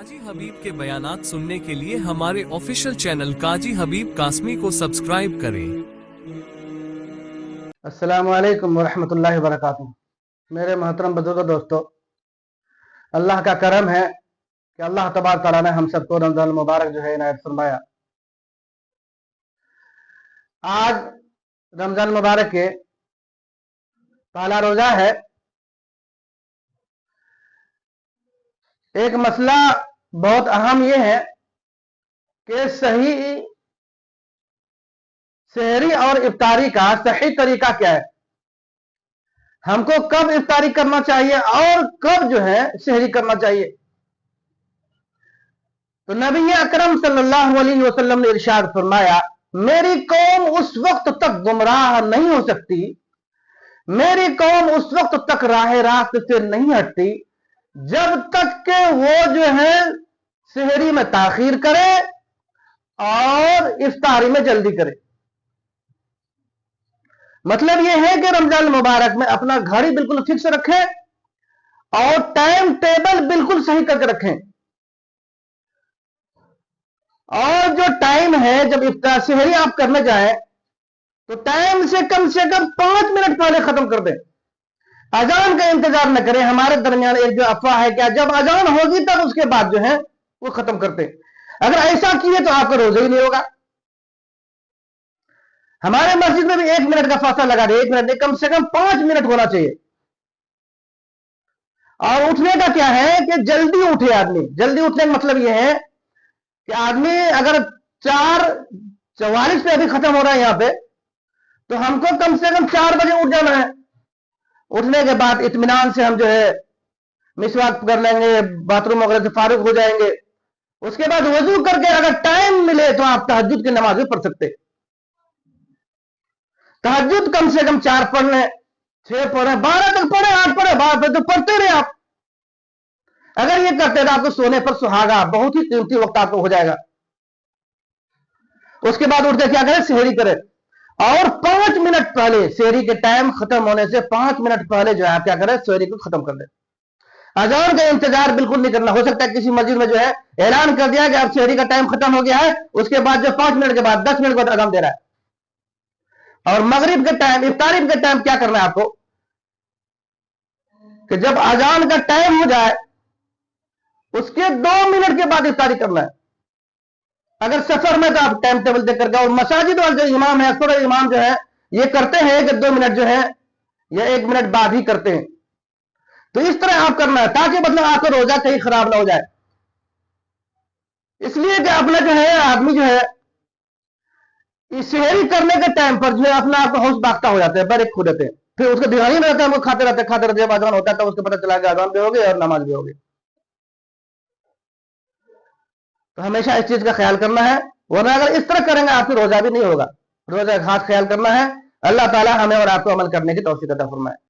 काजी हबीब के बयानात सुनने के लिए हमारे ऑफिशियल चैनल काजी हबीब कासमी को सब्सक्राइब करें। अस्सलामु अलैकुम वरहमतुल्लाहि वबरकातुहू। मेरे मोहतरम बुजुर्ग दोस्तों, अल्लाह का करम है कि अल्लाह तबारक तआला ने हम सबको रमजान मुबारक जो है इनायत फरमाया। आज रमजान मुबारक के पहला रोजा है। एक मसला बहुत अहम ये है कि सही सहरी और इफ्तारी का सही तरीका क्या है। हमको कब इफ्तारी करना चाहिए और कब जो है सहरी करना चाहिए। तो नबी अकरम सल्लल्लाहु अलैहि वसल्लम ने इरशाद फरमाया, मेरी कौम उस वक्त तक गुमराह नहीं हो सकती, मेरी कौम उस वक्त तक राह रास्त से नहीं हटती जब तक कि वो जो है सहरी में ताखीर करे और इफ्तारी में जल्दी करे। मतलब यह है कि रमजान मुबारक में अपना घड़ी बिल्कुल फिक्स रखें और टाइम टेबल बिल्कुल सही करके रखें। और जो टाइम है जब इफ्तार सहरी आप करने जाएं तो टाइम से कम 5 मिनट पहले खत्म कर दें। अजान का इंतजार न करें। हमारे दरमियान एक जो अफवाह है क्या जब अजान होगी तब उसके बाद जो है वो खत्म करते। अगर ऐसा किए तो आपका रोजा ही नहीं होगा। हमारे मस्जिद में भी 1 मिनट का फासला लगा दे, 1 मिनट नहीं, कम से कम 5 मिनट होना चाहिए। और उठने का क्या है कि जल्दी उठे आदमी। जल्दी उठने का मतलब यह है कि आदमी अगर 4:44 पे अभी खत्म हो रहा है यहां पे, तो हमको कम से कम 4 बजे उठ जाना है। उठने के बाद इत्मीनान से हम जो है मिसवाक कर लेंगे, बाथरूम वगैरह से फारिग हो जाएंगे। उसके बाद वजू करके अगर टाइम मिले तो आप तहज्जुद की नमाज भी पढ़ सकते। तहज्जुद कम से कम 4 पढ़ लें, 6 पढ़े, 12 तक पढ़े, 8 पढ़े, 12 तक तो पढ़ते रहे आप। अगर ये करते तो आपको सोने पर सुहागा, बहुत ही कीमती वक्त आपको हो जाएगा। उसके बाद उठते क्या करें, सहरी करें और 5 मिनट पहले, सहरी के टाइम खत्म होने से 5 मिनट पहले जो है आप क्या करें, सहरी को खत्म कर दें। अजान का इंतजार बिल्कुल नहीं करना। हो सकता है किसी मस्जिद में जो है ऐलान कर दिया कि अब सहरी का टाइम खत्म हो गया है, उसके बाद जो 5 मिनट के बाद 10 मिनट बाद अजान दे रहा है। और मगरिब के टाइम, इफ्तारी के टाइम क्या करना है आपको कि जब अजान का टाइम हो जाए उसके 2 मिनट के बाद इफ्तारी करना है। अगर सफर में तो आप टाइम टेबल देख करके, और मसाजिद वाले जो इमाम है, अक्सर इमाम जो है ये करते हैं कि 2 मिनट जो है या 1 मिनट बाद ही करते हैं। तो इस तरह आप करना है ताकि मतलब आपका रोजा कहीं खराब ना हो जाए। इसलिए कि अपना जो है आदमी जो है सहरी करने के टाइम पर जो है अपना आपका होश बागता हो जाते हैं, बड़े खो देते हैं, फिर उसका ध्यान ही नहीं रहता है, वो खाते रहते जब अजान होता है तो उसको पता चला कि अजान भी हो गई और नमाज भी हो गई। तो हमेशा इस चीज का ख्याल करना है, वरना अगर इस तरह करेंगे आपकी रोजा भी नहीं होगा। रोजा का खास ख्याल करना है। अल्लाह ताला हमें और आपको अमल करने की तौफीक अता फरमाए।